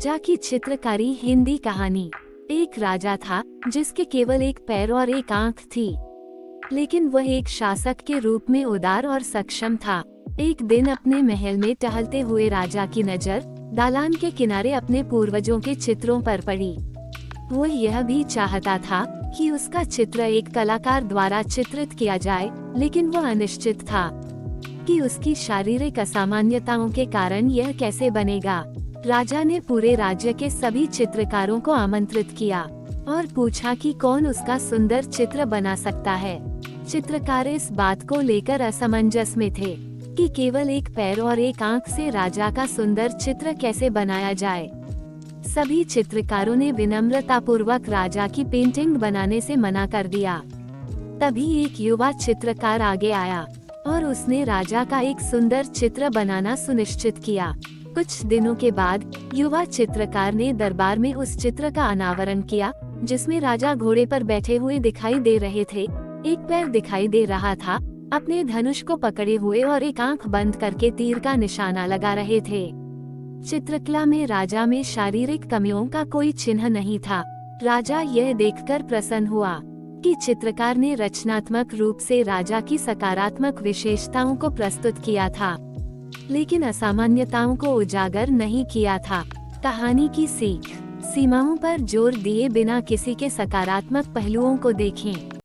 राजा की चित्रकारी। हिंदी कहानी। एक राजा था जिसके केवल एक पैर और एक आंख थी, लेकिन वह एक शासक के रूप में उदार और सक्षम था। एक दिन अपने महल में टहलते हुए राजा की नजर दालान के किनारे अपने पूर्वजों के चित्रों पर पड़ी। वह यह भी चाहता था कि उसका चित्र एक कलाकार द्वारा चित्रित किया जाए, लेकिन वह अनिश्चित था कि उसकी शारीरिक असामान्यताओं के कारण यह कैसे बनेगा। राजा ने पूरे राज्य के सभी चित्रकारों को आमंत्रित किया और पूछा कि कौन उसका सुंदर चित्र बना सकता है। चित्रकार इस बात को लेकर असमंजस में थे कि केवल एक पैर और एक आंख से राजा का सुंदर चित्र कैसे बनाया जाए। सभी चित्रकारों ने विनम्रतापूर्वक राजा की पेंटिंग बनाने से मना कर दिया। तभी एक युवा चित्रकार आगे आया और उसने राजा का एक सुंदर चित्र बनाना सुनिश्चित किया। कुछ दिनों के बाद युवा चित्रकार ने दरबार में उस चित्र का अनावरण किया, जिसमें राजा घोड़े पर बैठे हुए दिखाई दे रहे थे, एक पैर दिखाई दे रहा था, अपने धनुष को पकड़े हुए और एक आंख बंद करके तीर का निशाना लगा रहे थे। चित्रकला में राजा में शारीरिक कमियों का कोई चिन्ह नहीं था। राजा यह देखकर प्रसन्न हुआ कि चित्रकार ने रचनात्मक रूप से राजा की सकारात्मक विशेषताओं को प्रस्तुत किया था, लेकिन असामान्यताओं को उजागर नहीं किया था। कहानी की सीख। सीमाओं पर जोर दिए बिना किसी के सकारात्मक पहलुओं को देखें।